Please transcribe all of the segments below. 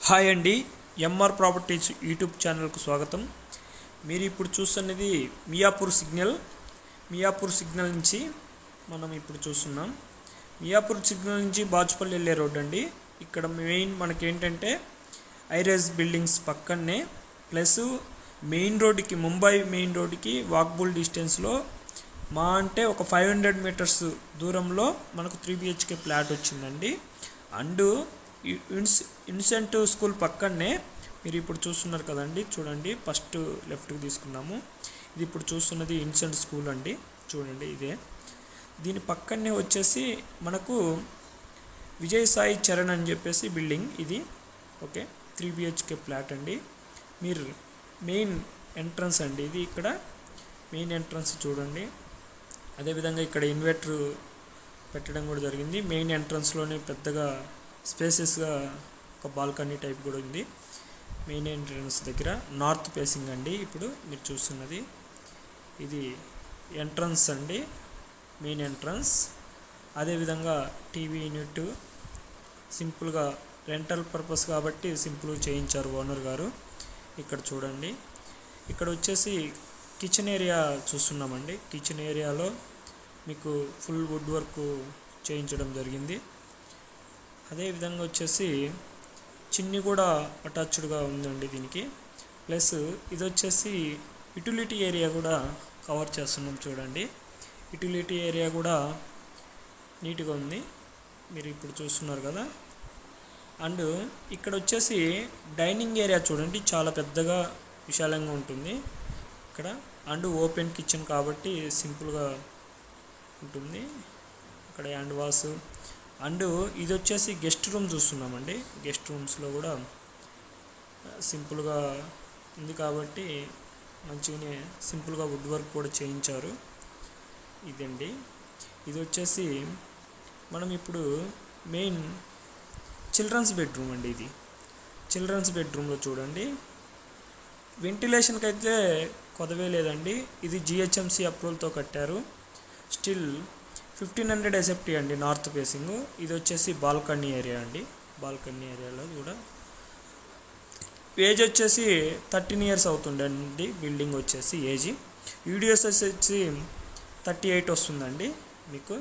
Hi అండి, MR properties YouTube ఛానల్కు స్వాగతం. మీరు ఇప్పుడు చూస్తున్నది మియాపూర్ సిగ్నల్ నుంచి మనం ఇప్పుడు చూస్తున్నాం. మియాపూర్ సిగ్నల్ నుంచి బాచుపల్లి వెళ్ళే రోడ్ అండి. ఇక్కడ మెయిన్ మనకేంటంటే ఐరేజ్ బిల్డింగ్స్ పక్కనే ప్లస్ మెయిన్ రోడ్డుకి, ముంబై మెయిన్ రోడ్డుకి వాకబుల్ డిస్టెన్స్లో అంటే ఒక 500 మీటర్స్ దూరంలో మనకు 3 BHK ఫ్లాట్ వచ్చిందండి. అండ్ ఇన్సెంట్ స్కూల్ పక్కనే మీరు ఇప్పుడు చూస్తున్నారు కదండి, చూడండి ఫస్ట్ లెఫ్ట్కి తీసుకున్నాము. ఇది ఇప్పుడు చూస్తున్నది ఇన్సెంట్ స్కూల్ అండి, చూడండి ఇదే. దీని పక్కనే వచ్చేసి మనకు విజయ్ సాయి చరణ్ అని చెప్పేసి బిల్డింగ్ ఇది. ఓకే, 3 BHK ఫ్లాట్ అండి. మీరు మెయిన్ ఎంట్రన్స్ అండి ఇది. ఇక్కడ మెయిన్ ఎంట్రన్స్ చూడండి. అదేవిధంగా ఇక్కడ ఇన్వర్టర్ పెట్టడం కూడా జరిగింది. మెయిన్ ఎంట్రన్స్లోనే పెద్దగా స్పేసెస్గా ఒక బాల్కనీ టైప్ కూడా ఉంది. మెయిన్ ఎంట్రన్స్ దగ్గర నార్త్ ఫేసింగ్ అండి. ఇప్పుడు మీరు చూస్తున్నది ఇది ఎంట్రన్స్ అండి, మెయిన్ ఎంట్రన్స్. అదేవిధంగా టీవీ యూనిట్ సింపుల్గా రెంటల్ పర్పస్ కాబట్టి సింపుల్గా చేయించారు ఓనర్ గారు. ఇక్కడ చూడండి, ఇక్కడ వచ్చేసి కిచెన్ ఏరియా చూస్తున్నామండి. కిచెన్ ఏరియాలో మీకు ఫుల్ వుడ్ వర్క్ చేయించడం జరిగింది. అదేవిధంగా వచ్చేసి చిన్ని కూడా అటాచ్డ్గా ఉందండి దీనికి. ప్లస్ ఇది వచ్చేసి యుటిలిటీ ఏరియా కూడా కవర్ చేస్తున్నాం చూడండి. యుటిలిటీ ఏరియా కూడా నీట్గా ఉంది, మీరు ఇప్పుడు చూస్తున్నారు కదా. అండ్ ఇక్కడ వచ్చేసి డైనింగ్ ఏరియా చూడండి, చాలా పెద్దగా విశాలంగా ఉంటుంది ఇక్కడ. అండ్ ఓపెన్ కిచెన్ కాబట్టి సింపుల్గా ఉంటుంది. ఇక్కడ హ్యాండ్ వాష్. అండ్ ఇది వచ్చేసి గెస్ట్ రూమ్ చూస్తున్నామండి. గెస్ట్ రూమ్స్లో కూడా సింపుల్గా ఉంది కాబట్టి మంచిగానే సింపుల్గా వుడ్ వర్క్ కూడా చేయించారు. ఇదండి, ఇది వచ్చేసి మనం ఇప్పుడు మెయిన్ చిల్డ్రన్స్ బెడ్రూమ్ అండి. ఇది చిల్డ్రన్స్ బెడ్రూమ్లో చూడండి, వెంటిలేషన్కి అయితే కొదవే లేదండి. ఇది GHMC అప్రూవల్తో కట్టారు. స్టిల్ 1500 SFT అండి, నార్త్ ఫేసింగ్. ఇది వచ్చేసి బాల్కనీ ఏరియా అండి. బాల్కనీ ఏరియాలో కూడా ఏజ్ వచ్చేసి 13 years అవుతుందండి బిల్డింగ్ వచ్చేసి ఏజ్. యూడిఎస్ వచ్చేసి 38 వస్తుందండి మీకు.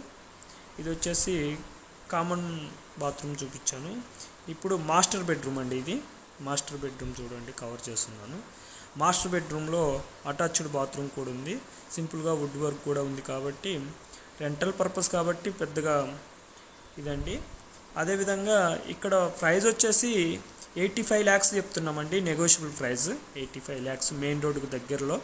ఇది వచ్చేసి కామన్ బాత్రూమ్ చూపించాను. ఇప్పుడు మాస్టర్ బెడ్రూమ్ అండి. ఇది మాస్టర్ బెడ్రూమ్ చూడండి, కవర్ చేస్తున్నాను. మాస్టర్ బెడ్రూమ్లో అటాచ్డ్ బాత్రూమ్ కూడా ఉంది. సింపుల్గా వుడ్ వర్క్ కూడా ఉంది కాబట్టి రెంటల్ పర్పస్ కాబట్టి పెద్దగా ఇదండి. అదేవిధంగా ఇక్కడ ప్రైస్ వచ్చేసి 85 lakhs చెప్తున్నామండి. నెగోషియబుల్ ప్రైస్ 85 lakhs మెయిన్ రోడ్డుకు దగ్గరలో.